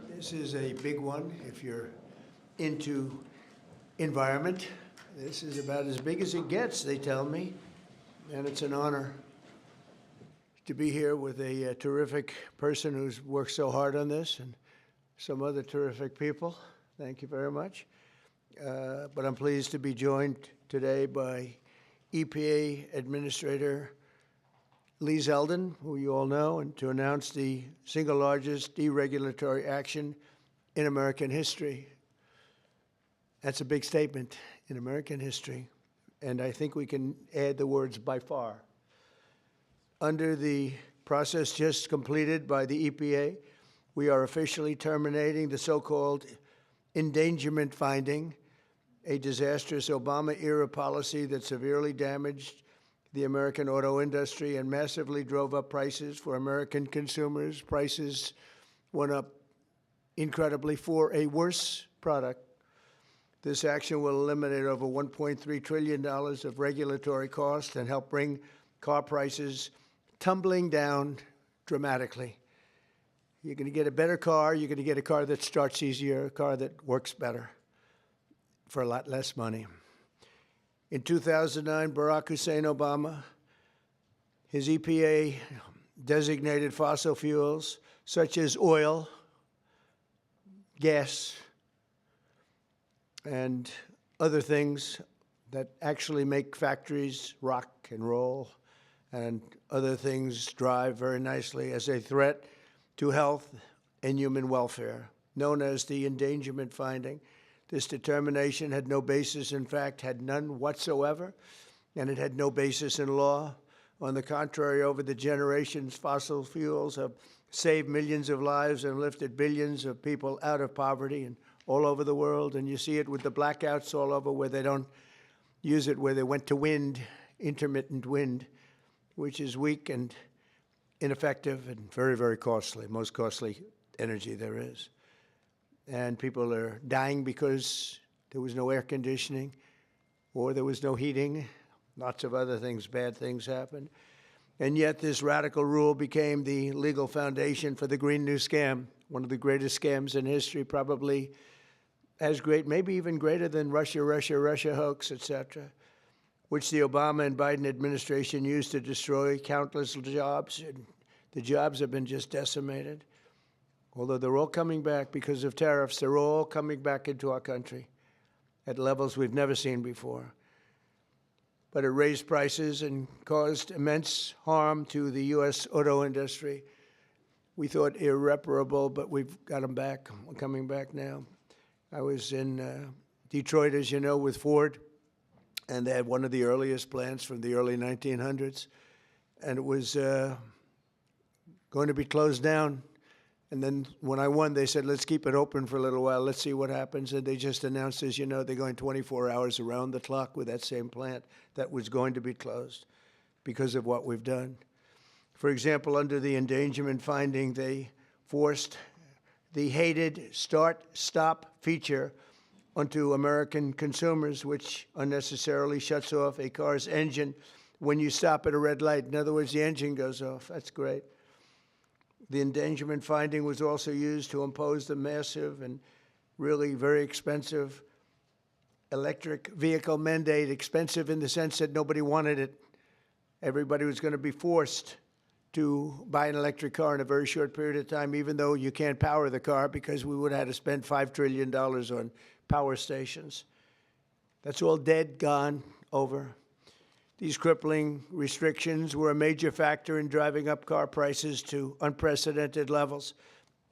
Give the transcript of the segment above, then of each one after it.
This is a big one if you're into environment. This is about as big as it gets, they tell me, and it's an honor to be here with a terrific person who's worked so hard on this and some other terrific people. Thank you very much. But I'm pleased to be joined today by EPA Administrator Lee Zeldin, who you all know, and to announce the single largest deregulatory action in American history. That's a big statement in American history, and I think we can add the words by far. Under the process just completed by the EPA, we are officially terminating the so-called endangerment finding, a disastrous Obama-era policy that severely damaged the American auto industry and massively drove up prices for American consumers. Prices went up incredibly for a worse product. This action will eliminate over $1.3 trillion of regulatory costs and help bring car prices tumbling down dramatically. You're going to get a better car. You're going to get a car that starts easier, a car that works better for a lot less money. In 2009, Barack Hussein Obama, his EPA designated fossil fuels such as oil, gas, and other things that actually make factories rock and roll and other things drive very nicely as a threat to health and human welfare, known as the endangerment finding. This determination had no basis, in fact, had none whatsoever, and it had no basis in law. On the contrary, over the generations, fossil fuels have saved millions of lives and lifted billions of people out of poverty and all over the world. And you see it with the blackouts all over where they don't use it, where they went to wind, intermittent wind, which is weak and ineffective and very, very costly, most costly energy there is. And people are dying because there was no air conditioning or there was no heating. Lots of other things, bad things happened. And yet this radical rule became the legal foundation for the Green New Scam, one of the greatest scams in history, probably as great, maybe even greater than Russia hoax, etc., which the Obama and Biden administration used to destroy countless jobs. And the jobs have been just decimated. Although they're all coming back because of tariffs, they're all coming back into our country at levels we've never seen before. But it raised prices and caused immense harm to the U.S. auto industry. We thought irreparable, but we've got them back. We're coming back now. I was in Detroit, as you know, with Ford, and they had one of the earliest plants from the early 1900s, and it was going to be closed down. And then when I won, they said, let's keep it open for a little while. Let's see what happens. And they just announced, as you know, they're going 24 hours around the clock with that same plant that was going to be closed because of what we've done. For example, under the endangerment finding, they forced the hated start-stop feature onto American consumers, which unnecessarily shuts off a car's engine when you stop at a red light. In other words, the engine goes off. That's great. The endangerment finding was also used to impose the massive and really very expensive electric vehicle mandate, expensive in the sense that nobody wanted it. Everybody was going to be forced to buy an electric car in a very short period of time, even though you can't power the car because we would have had to spend $5 trillion on power stations. That's all dead, gone, over. These crippling restrictions were a major factor in driving up car prices to unprecedented levels,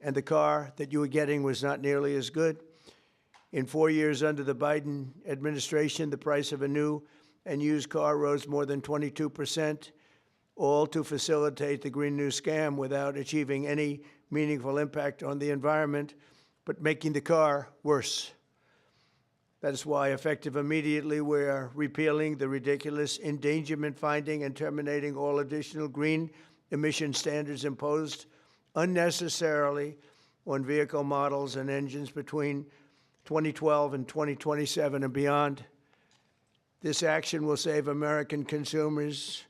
and the car that you were getting was not nearly as good. In 4 years under the Biden administration, the price of a new and used car rose more than 22%, all to facilitate the Green New Scam without achieving any meaningful impact on the environment, but making the car worse. That is why, effective immediately, we are repealing the ridiculous endangerment finding and terminating all additional green emission standards imposed unnecessarily on vehicle models and engines between 2012 and 2027 and beyond. This action will save American consumers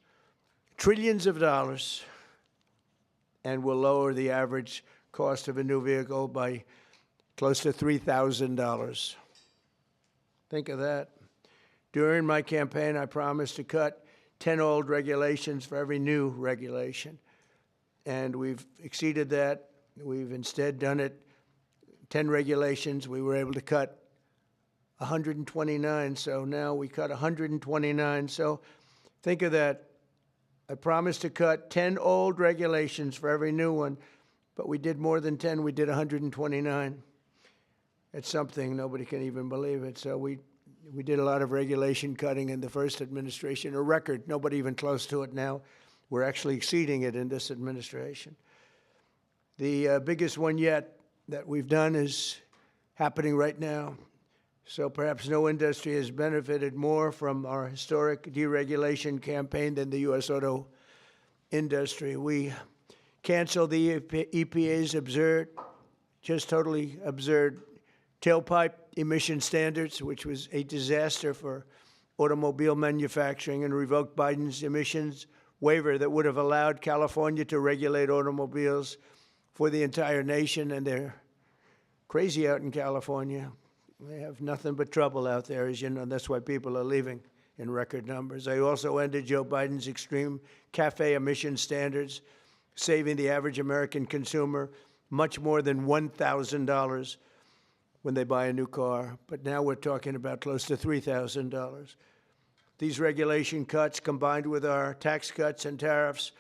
trillions of dollars and will lower the average cost of a new vehicle by close to $3,000. Think of that. During my campaign, I promised to cut 10 old regulations for every new regulation. And we've exceeded that. We've instead done it 10 regulations. We were able to cut 129. So now we cut 129. So think of that. I promised to cut 10 old regulations for every new one, but we did more than 10. We did 129. It's something. Nobody can even believe it. So we did a lot of regulation cutting in the first administration, a record, nobody even close to it now. We're actually exceeding it in this administration. The biggest one yet that we've done is happening right now. So perhaps no industry has benefited more from our historic deregulation campaign than the U.S. auto industry. We canceled the EPA's absurd, just totally absurd, tailpipe emission standards, which was a disaster for automobile manufacturing, and revoked Biden's emissions waiver that would have allowed California to regulate automobiles for the entire nation. And they're crazy out in California. They have nothing but trouble out there, as you know. That's why people are leaving in record numbers. I also ended Joe Biden's extreme CAFE emission standards, saving the average American consumer much more than $1,000 when they buy a new car, but now we're talking about close to $3,000. These regulation cuts, combined with our tax cuts and tariffs,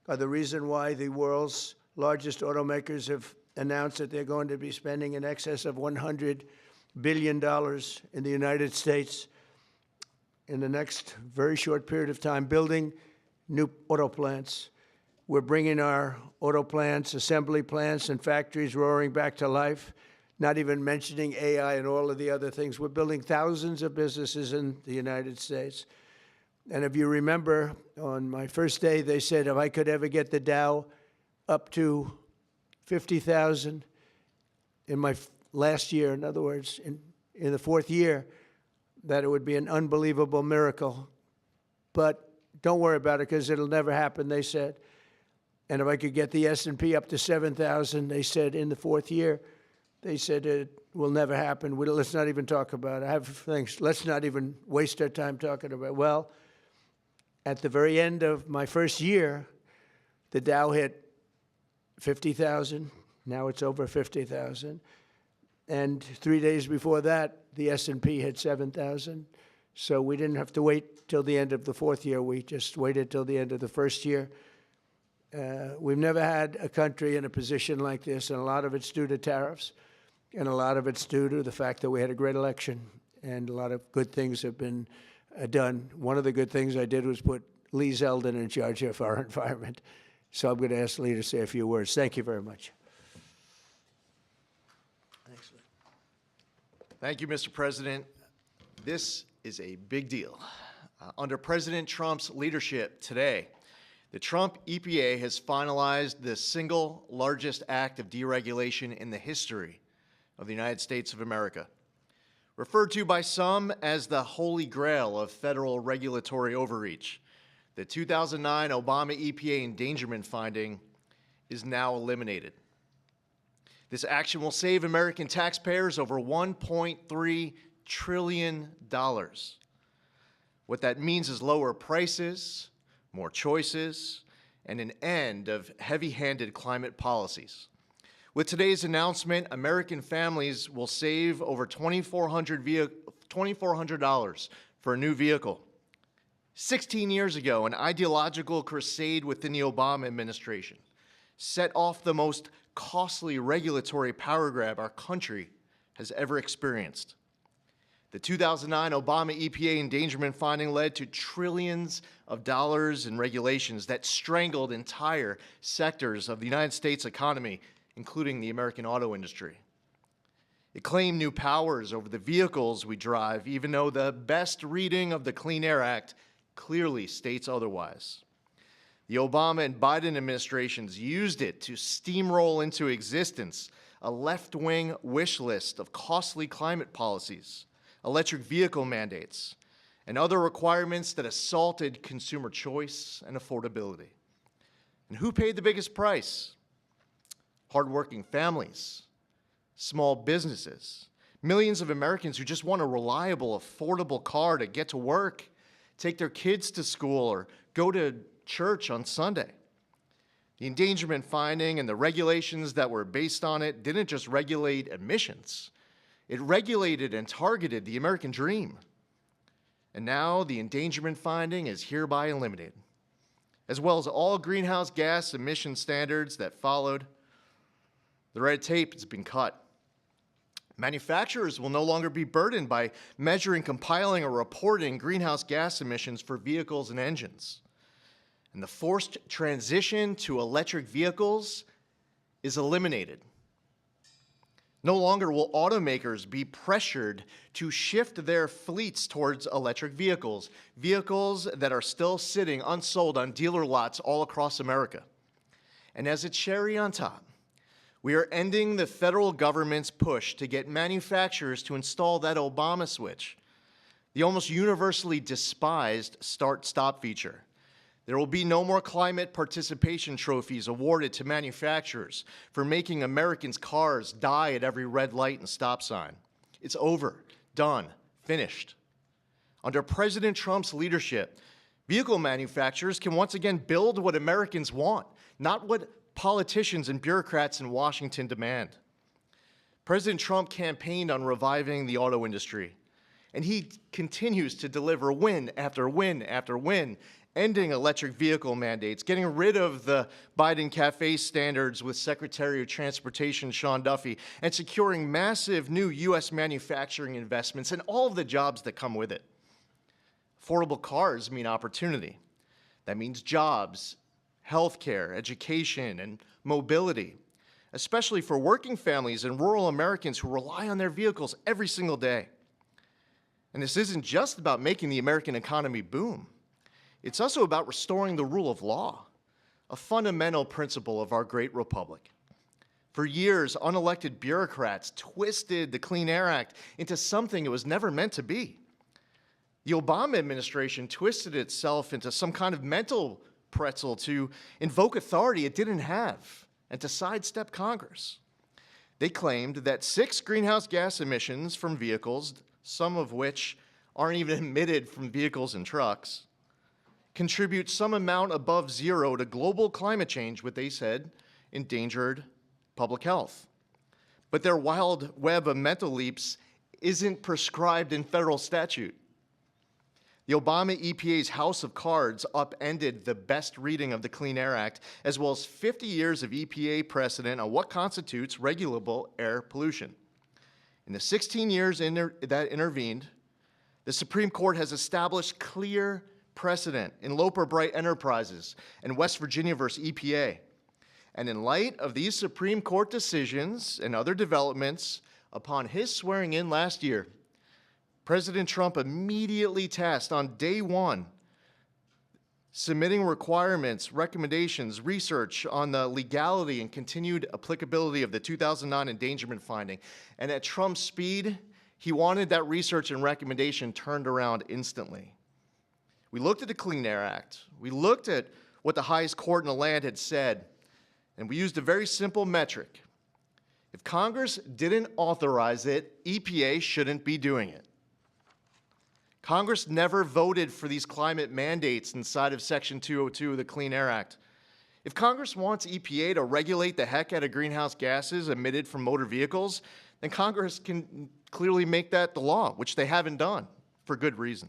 are the reason why the world's largest automakers have announced that they're going to be spending in excess of $100 billion in the United States in the next very short period of time, building new auto plants. We're bringing our auto plants, assembly plants, and factories roaring back to life, not even mentioning AI and all of the other things. We're building thousands of businesses in the United States. And if you remember, on my first day, they said if I could ever get the Dow up to 50,000 in my last year, in other words, in the fourth year, that it would be an unbelievable miracle. But don't worry about it, because it'll never happen, they said. And if I could get the S&P up to 7,000, they said, in the fourth year, they said it will never happen. Let's not even talk about it. I have things. Let's not even waste our time talking about it. Well, at the very end of my first year, the Dow hit 50,000. Now it's over 50,000. And 3 days before that, the S&P hit 7,000. So we didn't have to wait till the end of the fourth year. We just waited till the end of the first year. We've never had a country in a position like this, and a lot of it's due to tariffs, and a lot of it's due to the fact that we had a great election, and a lot of good things have been done. One of the good things I did was put Lee Zeldin in charge of our environment. So I'm going to ask Lee to say a few words. Thank you very much. Thanks, Lee. Thank you, Mr. President. This is a big deal. Under President Trump's leadership today, the Trump EPA has finalized the single largest act of deregulation in the history of the United States of America. Referred to by some as the holy grail of federal regulatory overreach, the 2009 Obama EPA endangerment finding is now eliminated. This action will save American taxpayers over $1.3 trillion. What that means is lower prices, more choices, and an end of heavy-handed climate policies. With today's announcement, American families will save over $2,400 for a new vehicle. 16 years ago, an ideological crusade within the Obama administration set off the most costly regulatory power grab our country has ever experienced. The 2009 Obama EPA endangerment finding led to trillions of dollars in regulations that strangled entire sectors of the United States economy, including the American auto industry. It claimed new powers over the vehicles we drive, even though the best reading of the Clean Air Act clearly states otherwise. The Obama and Biden administrations used it to steamroll into existence a left-wing wish list of costly climate policies, electric vehicle mandates, and other requirements that assaulted consumer choice and affordability. And who paid the biggest price? hardworking families, small businesses, millions of Americans who just want a reliable, affordable car to get to work, take their kids to school, or go to church on Sunday. The endangerment finding and the regulations that were based on it didn't just regulate emissions. It regulated and targeted the American dream. And now the endangerment finding is hereby eliminated, as well as all greenhouse gas emission standards that followed. The red tape has been cut. Manufacturers will no longer be burdened by measuring, compiling, or reporting greenhouse gas emissions for vehicles and engines. And the forced transition to electric vehicles is eliminated. No longer will automakers be pressured to shift their fleets towards electric vehicles, vehicles that are still sitting unsold on dealer lots all across America. And as a cherry on top, we are ending the federal government's push to get manufacturers to install that Obama switch, the almost universally despised start-stop feature. There will be no more climate participation trophies awarded to manufacturers for making Americans' cars die at every red light and stop sign. It's over, done, finished. Under President Trump's leadership, vehicle manufacturers can once again build what Americans want, not what politicians and bureaucrats in Washington demand. President Trump campaigned on reviving the auto industry, and he continues to deliver win after win after win, ending electric vehicle mandates, getting rid of the Biden Cafe standards with Secretary of Transportation Sean Duffy, and securing massive new U.S. manufacturing investments and all of the jobs that come with it. Affordable cars mean opportunity. That means jobs, healthcare, education, and mobility, especially for working families and rural Americans who rely on their vehicles every single day. And this isn't just about making the American economy boom. It's also about restoring the rule of law, a fundamental principle of our great republic. For years, unelected bureaucrats twisted the Clean Air Act into something it was never meant to be. The Obama administration twisted itself into some kind of mental pretzel to invoke authority it didn't have and to sidestep Congress. They claimed that 6 greenhouse gas emissions from vehicles, some of which aren't even emitted from vehicles and trucks, contribute some amount above zero to global climate change, what they said endangered public health. But their wild web of mental leaps isn't prescribed in federal statute. The Obama EPA's House of Cards upended the best reading of the Clean Air Act, as well as 50 years of EPA precedent on what constitutes regulable air pollution. In the 16 years that intervened, the Supreme Court has established clear precedent in Loper Bright Enterprises and West Virginia versus EPA. And in light of these Supreme Court decisions and other developments, upon his swearing in last year, President Trump immediately tasked on day one submitting requirements, recommendations, research on the legality and continued applicability of the 2009 endangerment finding. And at Trump's speed, he wanted that research and recommendation turned around instantly. We looked at the Clean Air Act. We looked at what the highest court in the land had said, and we used a very simple metric. If Congress didn't authorize it, EPA shouldn't be doing it. Congress never voted for these climate mandates inside of Section 202 of the Clean Air Act. If Congress wants EPA to regulate the heck out of greenhouse gases emitted from motor vehicles, then Congress can clearly make that the law, which they haven't done for good reason.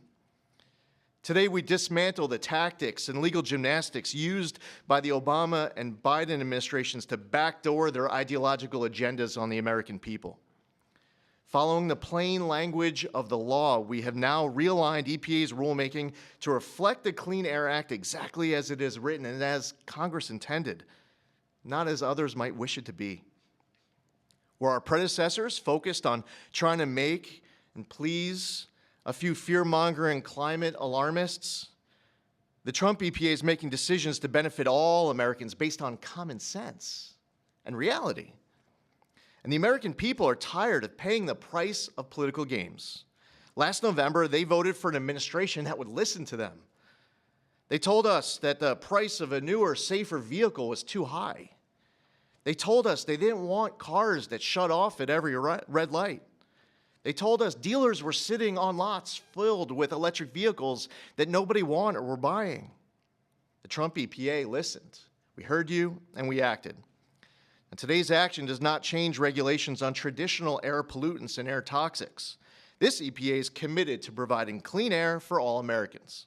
Today, we dismantle the tactics and legal gymnastics used by the Obama and Biden administrations to backdoor their ideological agendas on the American people. Following the plain language of the law, we have now realigned EPA's rulemaking to reflect the Clean Air Act exactly as it is written and as Congress intended, not as others might wish it to be. Where our predecessors focused on trying to make and please a few fear-mongering climate alarmists, the Trump EPA is making decisions to benefit all Americans based on common sense and reality. And the American people are tired of paying the price of political games. Last November, they voted for an administration that would listen to them. They told us that the price of a newer, safer vehicle was too high. They told us they didn't want cars that shut off at every red light. They told us dealers were sitting on lots filled with electric vehicles that nobody wanted or were buying. The Trump EPA listened. We heard you and we acted. And today's action does not change regulations on traditional air pollutants and air toxics. This EPA is committed to providing clean air for all Americans.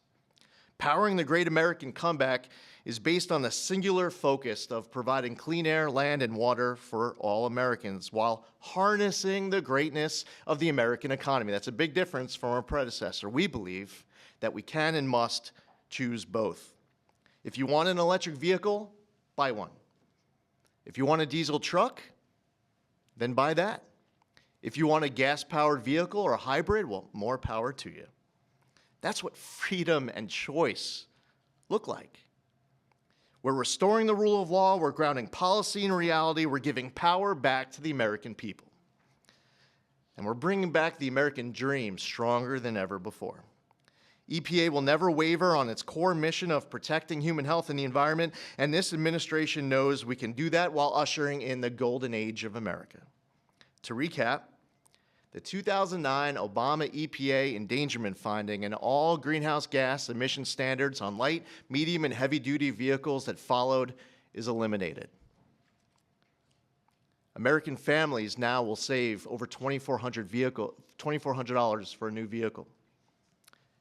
Powering the great American comeback is based on the singular focus of providing clean air, land, and water for all Americans while harnessing the greatness of the American economy. That's a big difference from our predecessor. We believe that we can and must choose both. If you want an electric vehicle, buy one. If you want a diesel truck, then buy that. If you want a gas-powered vehicle or a hybrid, well, more power to you. That's what freedom and choice look like. We're restoring the rule of law, we're grounding policy in reality, we're giving power back to the American people. And we're bringing back the American dream stronger than ever before. EPA will never waver on its core mission of protecting human health and the environment, and this administration knows we can do that while ushering in the golden age of America. To recap, the 2009 Obama EPA endangerment finding and all greenhouse gas emission standards on light, medium, and heavy-duty vehicles that followed is eliminated. American families now will save over $2,400 for a new vehicle.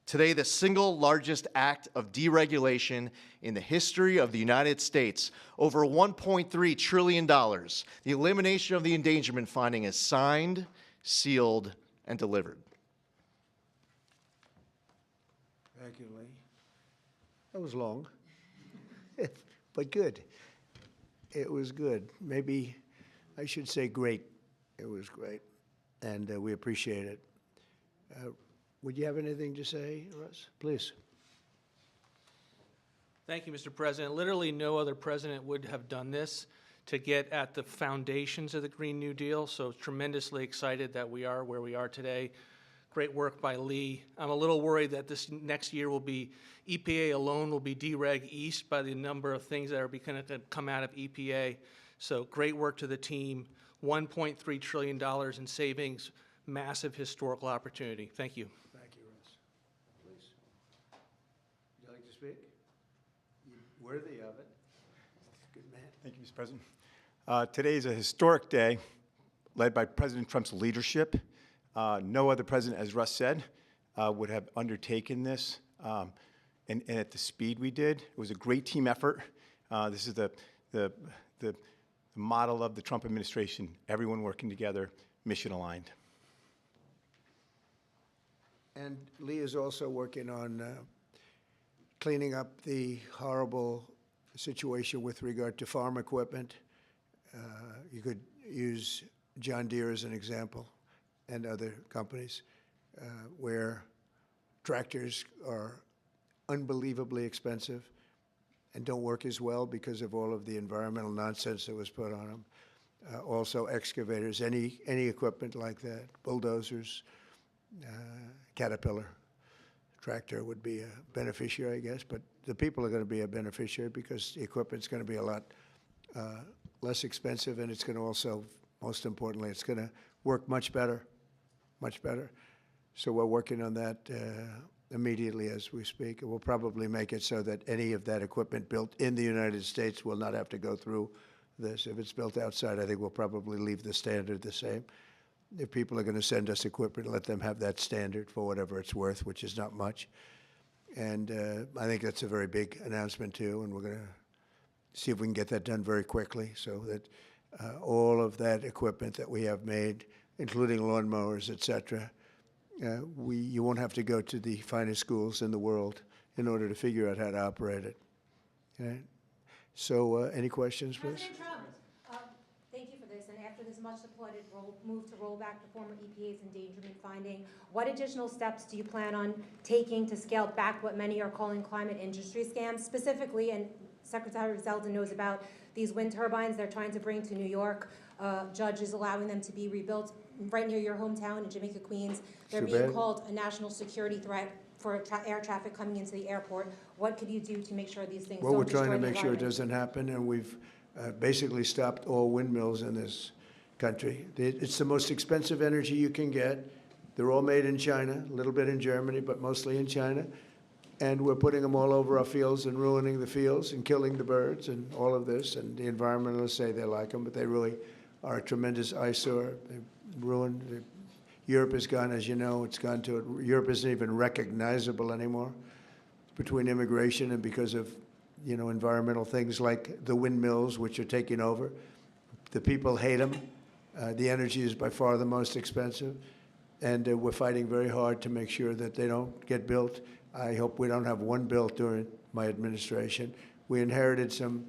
Today, the single largest act of deregulation in the history of the United States, over $1.3 trillion, the elimination of the endangerment finding is signed, sealed, and delivered. Thank you, Lee. That was long, but good. It was good. Maybe I should say great. It was great, and we appreciate it. Would you have anything to say, Russ? Please. Thank you, Mr. President. Literally no other president would have done this to get at the foundations of the Green New Deal, so tremendously excited that we are where we are today. Great work by Lee. I'm a little worried that this next year will be, EPA alone will be dereg east by the number of things that are going to come out of EPA. So great work to the team. $1.3 trillion in savings, massive historical opportunity. Thank you. Thank you, Russ. Please. Would you like to speak? You're worthy of it. Good man. Thank you, Mr. President. Today is a historic day led by President Trump's leadership. No other president, as Russ said, would have undertaken this and at the speed we did. It was a great team effort. This is the model of the Trump administration, everyone working together, mission aligned. And Lee is also working on cleaning up the horrible situation with regard to farm equipment. You could use John Deere as an example and other companies where tractors are unbelievably expensive and don't work as well because of all of the environmental nonsense that was put on them. Also excavators, any equipment like that, bulldozers, Caterpillar tractor would be a beneficiary, I guess, but the people are going to be a beneficiary because the equipment's going to be a lot less expensive, and it's going to also, most importantly, it's going to work much better, much better. So we're working on that immediately as we speak, and we'll probably make it so that any of that equipment built in the United States will not have to go through this. If it's built outside, I think we'll probably leave the standard the same. If people are going to send us equipment, let them have that standard for whatever it's worth, which is not much. And I think that's a very big announcement, too, and we're going to see if we can get that done very quickly so that all of that equipment that we have made, including lawnmowers, et cetera, you won't have to go to the finest schools in the world in order to figure out how to operate it. Okay? So any questions, please? President Trump, thank you for this. And after this much applauded move to roll back the former EPA's endangerment finding, what additional steps do you plan on taking to scale back what many are calling climate industry scams? Specifically, and Secretary Zeldin knows about these wind turbines they're trying to bring to New York. Judge is allowing them to be rebuilt right near your hometown in Jamaica, Queens. They're being called a national security threat for air traffic coming into the airport. What could you do to make sure these things don't destroy the environment? Well, we're trying to make sure it doesn't happen, and basically stopped all windmills in this country. It's the most expensive energy you can get. They're all made in China, a little bit in Germany, but mostly in China. And we're putting them all over our fields and ruining the fields and killing the birds and all of this. And the environmentalists say they like them, but they really are a tremendous eyesore. They ruined. Europe has gone, as you know, Europe isn't even recognizable anymore between immigration and because of, environmental things like the windmills, which are taking over. The people hate them. The energy is by far the most expensive. And we're fighting very hard to make sure that they don't get built. I hope we don't have one built during my administration. We inherited some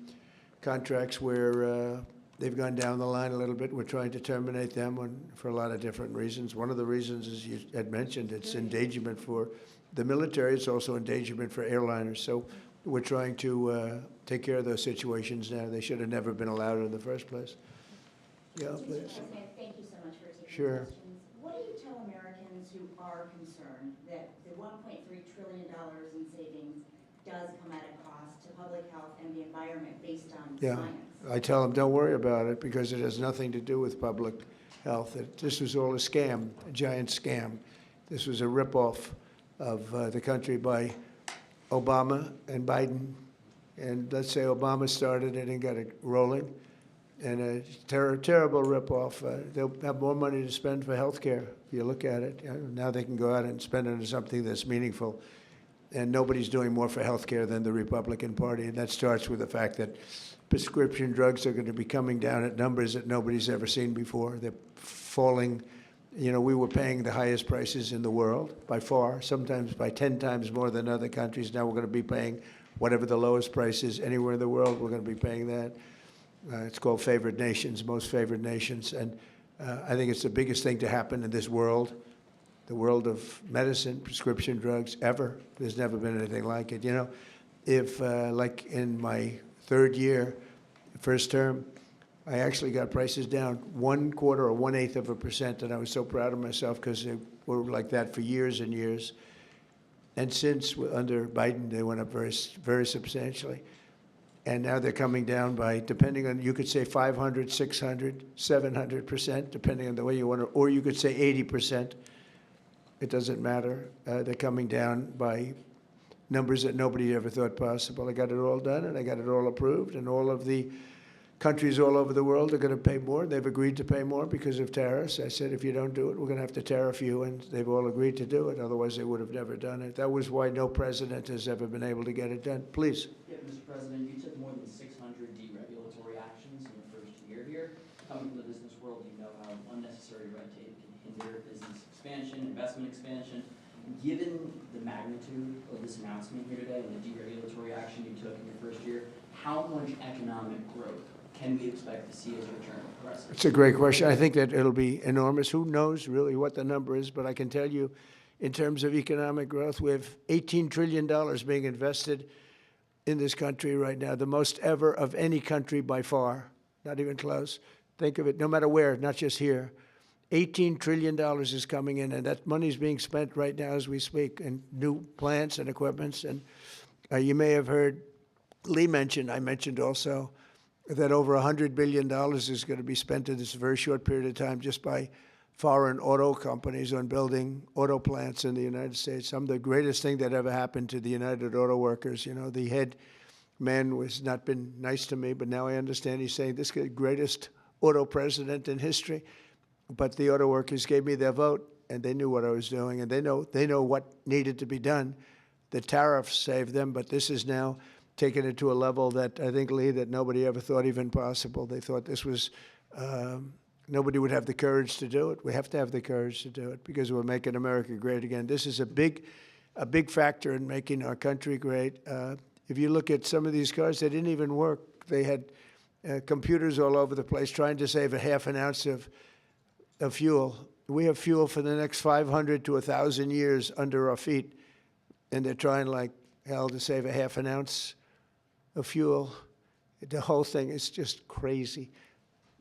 contracts where they've gone down the line a little bit. We're trying to terminate them for a lot of different reasons. One of the reasons, as you had mentioned, it's endangerment for the military. It's also endangerment for airliners. So we're trying to take care of those situations now. They should have never been allowed in the first place. Yeah, Mr. please. President, thank you so much for taking Sure. questions. What do you tell Americans who are concerned that the $1.3 trillion in savings does come at a cost to public health and the environment based on Yeah, science? I tell them, don't worry about it because it has nothing to do with public health. This was all a scam, a giant scam. This was a ripoff of the country by Obama and Biden. And let's say Obama started it and got it rolling. And a terrible ripoff. They'll have more money to spend for health care if you look at it. Now they can go out and spend it on something that's meaningful. And nobody's doing more for health care than the Republican Party. And that starts with the fact that prescription drugs are going to be coming down at numbers that nobody's ever seen before. They're falling. We were paying the highest prices in the world by far, sometimes by 10 times more than other countries. Now we're going to be paying whatever the lowest price is anywhere in the world. We're going to be paying that. It's called favored nations, most favored nations. And I think it's the biggest thing to happen in this world, the world of medicine, prescription drugs, ever. There's never been anything like it. If like in my third year, first term, I actually got prices down 1/4 or 1/8%, and I was so proud of myself because they were like that for years and years. And since under Biden, they went up very, very substantially. And now they're coming down by, depending on, you could say 500, 600, 700%, depending on the way you want to, or you could say 80%. It doesn't matter. They're coming down by numbers that nobody ever thought possible. I got it all done, and I got it all approved, and all of the countries all over the world are going to pay more. They've agreed to pay more because of tariffs. I said, if you don't do it, we're going to have to tariff you, and they've all agreed to do it. Otherwise, they would have never done it. That was why no president has ever been able to get it done. Please. Yeah, Mr. President, you took more than 600 deregulatory actions in your first year here. Coming from the business world, you know how unnecessary red tape can hinder business expansion, investment expansion. Given the magnitude of this announcement here today and the deregulatory action you took in your first year, how much economic growth can we expect to see as your term progresses? It's a great question. I think that it'll be enormous. Who knows really what the number is, but I can tell you in terms of economic growth, we have $18 trillion being invested in this country right now, the most ever of any country by far, not even close. Think of it, no matter where, not just here. $18 trillion is coming in, and that money is being spent right now as we speak in new plants and equipments. And you may have heard Lee mention, I mentioned also, that over $100 billion is going to be spent in this very short period of time just by foreign auto companies on building auto plants in the United States. The greatest thing that ever happened to the United Auto Workers. The head man was not been nice to me, but now I understand he's saying this is the greatest auto president in history. But the auto workers gave me their vote, and they knew what I was doing, and they know what needed to be done. The tariffs saved them, but this is now taken it to a level that I think, Lee, that nobody ever thought even possible. They thought this was, nobody would have the courage to do it. We have to have the courage to do it because we're making America great again. This is a big factor in making our country great. If you look at some of these cars, they didn't even work. They had computers all over the place trying to save a half an ounce of fuel. We have fuel for the next 500 to 1,000 years under our feet, and they're trying like hell to save a half an ounce of fuel. The whole thing is just crazy.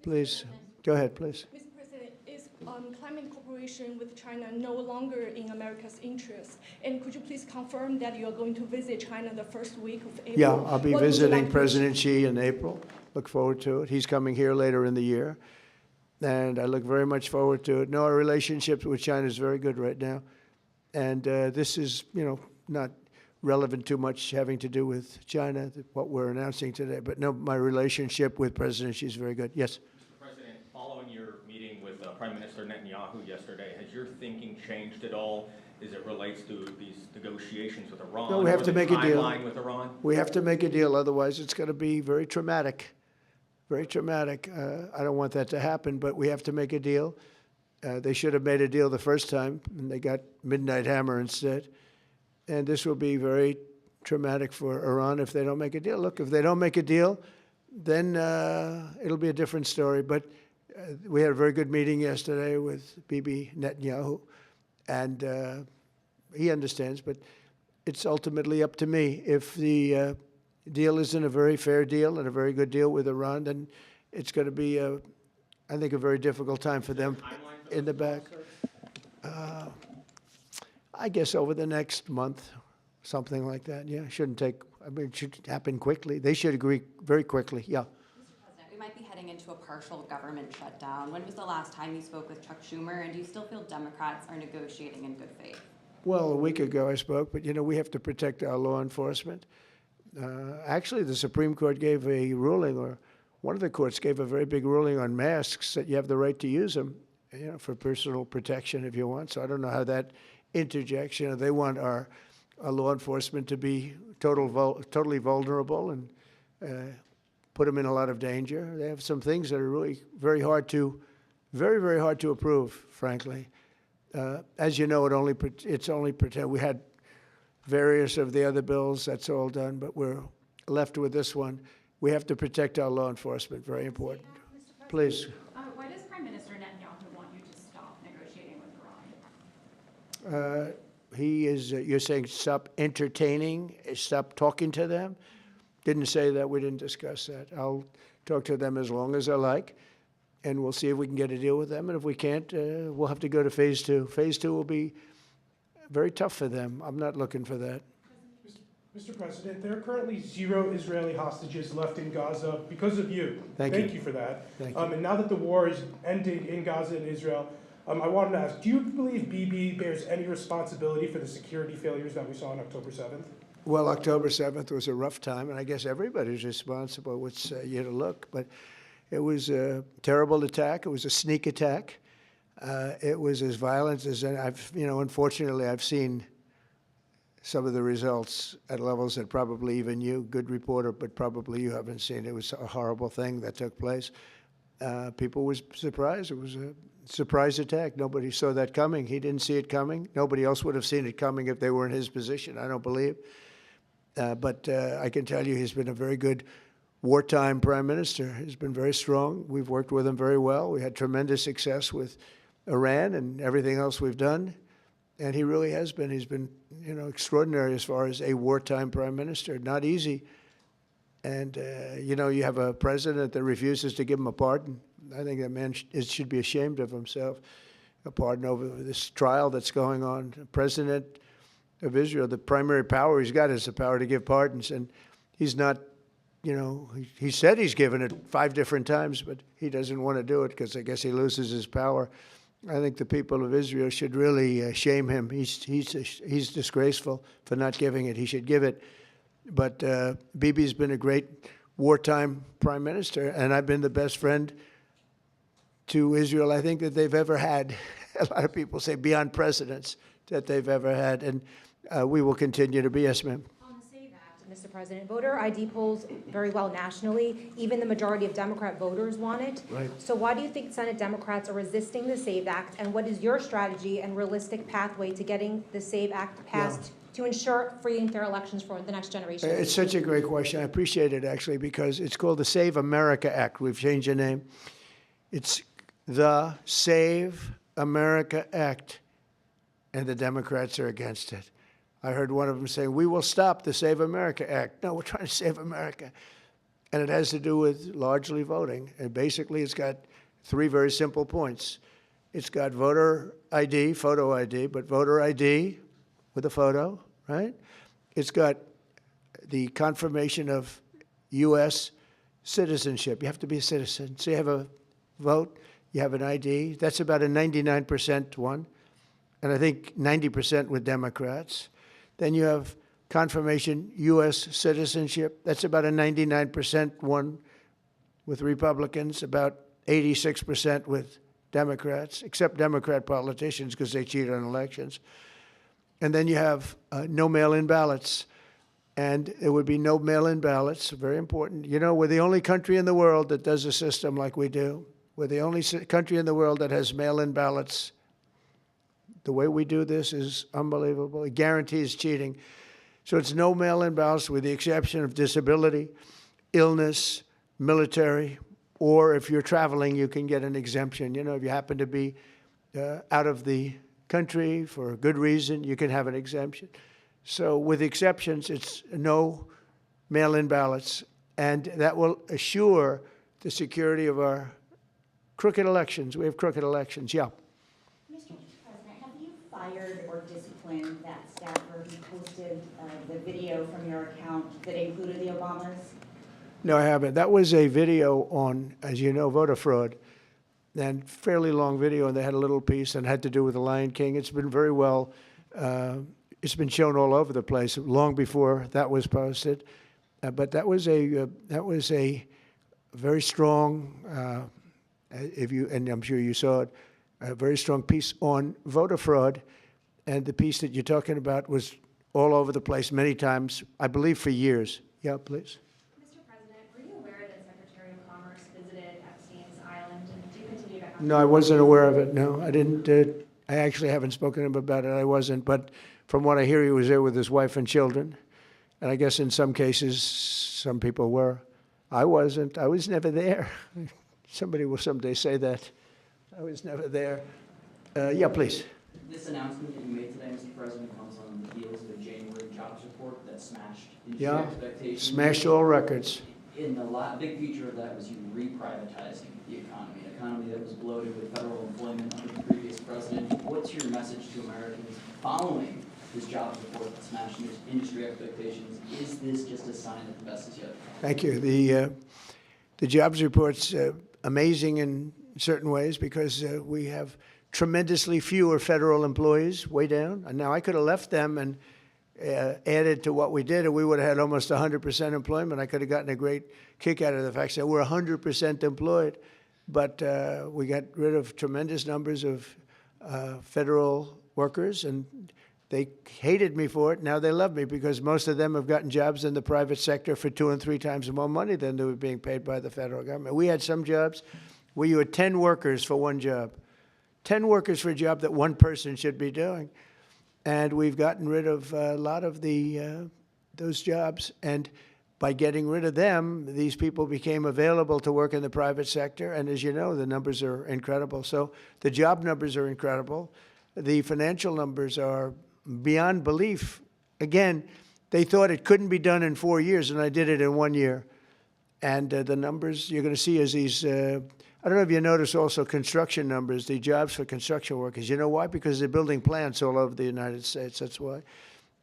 Please, go ahead, please. Mr. President, is climate cooperation with China no longer in America's interest? And could you please confirm that you are going to visit China the first week of April? Yeah, I'll be What would you visiting like to President Xi in April. Look forward to it. He's coming here later in the year, and I look very much forward to it. No, our relationship with China is very good right now, and this is, not relevant too much having to do with China, what we're announcing today. But no, my relationship with President Xi is very good. Yes? Mr. President, following your meeting with Prime Minister Netanyahu yesterday, has your thinking changed at all as it relates to these negotiations with Iran? No, we have or to the make a deal. timeline with Iran? We have to make a deal, otherwise it's going to be very traumatic. Very traumatic. I don't want that to happen, but we have to make a deal. They should have made a deal the first time, and they got Midnight Hammer instead. And this will be very traumatic for Iran if they don't make a deal. Look, if they don't make a deal, then it'll be a different story. But we had a very good meeting yesterday with Bibi Netanyahu, and he understands, but it's ultimately up to me. If the deal isn't a very fair deal and a very good deal with Iran, then it's going to be, I think, a very difficult time for them in the back. I guess over the next month, something like that. Yeah, shouldn't take, it should happen quickly. They should agree very quickly, yeah. Mr. President, we might be heading into a partial government shutdown. When was the last time you spoke with Chuck Schumer, and do you still feel Democrats are negotiating in good faith? Well, a week ago I spoke, but we have to protect our law enforcement. Actually, the Supreme Court gave a ruling, or one of the courts gave a very big ruling on masks, that you have the right to use them, for personal protection if you want. So I don't know how that interjects. They want our law enforcement to be totally vulnerable and put them in a lot of danger. They have some things that are really very, very hard to approve, frankly. As you know, it's only pretend. We had various of the other bills, that's all done, but we're left with this one. We have to protect our law enforcement, very important. Please. Why does Prime Minister Netanyahu want you to stop negotiating with Iran? He is, you're saying stop entertaining, stop talking to them? Didn't say that, we didn't discuss that. I'll talk to them as long as I like, and we'll see if we can get a deal with them, and if we can't, we'll have to go to phase two. Phase two will be very tough for them. I'm not looking for that. Mr. President, there are currently 0 Israeli hostages left in Gaza because of you. Thank you for that. Thank you. And now that the war is ending in Gaza and Israel, I wanted to ask, do you believe Bibi bears any responsibility for the security failures that we saw on October 7th? Well, October 7th was a rough time, and I guess everybody's responsible. It's you to look, but it was a terrible attack. It was a sneak attack. It was as violent as unfortunately, I've seen some of the results at levels that probably even you, good reporter, but probably you haven't seen. It was a horrible thing that took place. People were surprised. It was a surprise attack. Nobody saw that coming. He didn't see it coming. Nobody else would have seen it coming if they were in his position, I don't believe. But I can tell you he's been a very good wartime prime minister. He's been very strong. We've worked with him very well. We had tremendous success with Iran and everything else we've done. And he really has been. He's been, extraordinary as far as a wartime prime minister. Not easy. And, you have a president that refuses to give him a pardon. I think that man should be ashamed of himself. A pardon over this trial that's going on. The president of Israel, the primary power he's got is the power to give pardons. And he's not, he said he's given it 5 different times, but he doesn't want to do it because I guess he loses his power. I think the people of Israel should really shame him. He's disgraceful for not giving it. He should give it. But Bibi's been a great wartime prime minister, and I've been the best friend to Israel I think that they've ever had. A lot of people say beyond presidents that they've ever had, and we will continue to be. Yes, ma'am. Mr. President, voter ID polls very well nationally. Even the majority of Democrat voters want it. Right. So why do you think Senate Democrats are resisting the SAVE Act, and what is your strategy and realistic pathway to getting the SAVE Act passed to ensure free and fair elections for the next generation? It's such a great question. I appreciate it, actually, because it's called the Save America Act. We've changed the name. It's the Save America Act, and the Democrats are against it. I heard one of them saying, we will stop the Save America Act. No, we're trying to save America. And it has to do with largely voting. And basically, it's got 3 very simple points. It's got voter ID, photo ID, but voter ID with a photo, right? It's got the confirmation of U.S. citizenship. You have to be a citizen. So you have a vote, you have an ID. That's about a 99% one, and I think 90% with Democrats. Then you have confirmation U.S. citizenship. That's about a 99% one with Republicans, about 86% with Democrats, except Democrat politicians because they cheat on elections. And then you have no mail-in ballots. And there would be no mail-in ballots, very important. You know, we're the only country in the world that does a system like we do. We're the only country in the world that has mail-in ballots. The way we do this is unbelievable. It guarantees cheating. So it's no mail-in ballots with the exception of disability, illness, military, or if you're traveling, you can get an exemption. You know, if you happen to be out of the country for a good reason, you can have an exemption. So with exceptions, it's no mail-in ballots, and that will assure the security of our crooked elections. We have crooked elections, yeah. Mr. President, have you fired or disciplined that staffer who posted the video from your account that included the Obamas? No, I haven't. That was a video on, as you know, voter fraud, and fairly long video, and they had a little piece and had to do with the Lion King. It's been very well, it's been shown all over the place long before that was posted. But that was a very strong, and I'm sure you saw it, a very strong piece on voter fraud. And the piece that you're talking about was all over the place many times, I believe for years. Yeah, please. Mr. President, were you aware that Secretary of Commerce visited Epstein's Island, and do you continue to have... No, I wasn't aware of it. No, I didn't. I actually haven't spoken to him about it. I wasn't. But from what I hear, he was there with his wife and children. And I guess in some cases, some people were. I wasn't. I was never there. Somebody will someday say that. I was never there. Yeah, please. This announcement that you made today, Mr. President, comes on the heels of a January jobs report that smashed industry expectations. Smashed all records. And the big feature of that was you reprivatizing the economy, an economy that was bloated with federal employment under the previous president. What's your message to Americans following this jobs report that smashed industry expectations? Is this just a sign that the best is yet to come? Thank you. The jobs report's amazing in certain ways because we have tremendously fewer federal employees, way down. And now I could have left them and added to what we did, and we would have had almost 100% employment. I could have gotten a great kick out of the fact that we're 100% employed. But we got rid of tremendous numbers of federal workers, and they hated me for it. Now they love me because most of them have gotten jobs in the private sector for 2 and 3 times more money than they were being paid by the federal government. We had some jobs where you had 10 workers for one job. 10 workers for a job that one person should be doing. And we've gotten rid of a lot of those jobs. And by getting rid of them, these people became available to work in the private sector. And as you know, the numbers are incredible. So the job numbers are incredible. The financial numbers are beyond belief. Again, they thought it couldn't be done in 4 years, and I did it in 1 year. And the numbers you're going to see is these, I don't know if you notice also construction numbers, the jobs for construction workers. You know why? Because they're building plants all over the United States. That's why.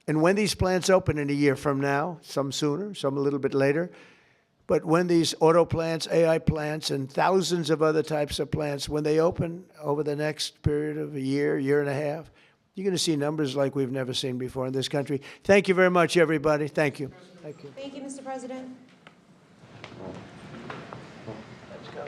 And when these plants open in a year from now, some sooner, some a little bit later, but when these auto plants, AI plants, and thousands of other types of plants, when they open over the next period of a year, year and a half, you're going to see numbers like we've never seen before in this country. Thank you very much, everybody. Thank you. Thank you. Thank you, Mr. President. Let's go.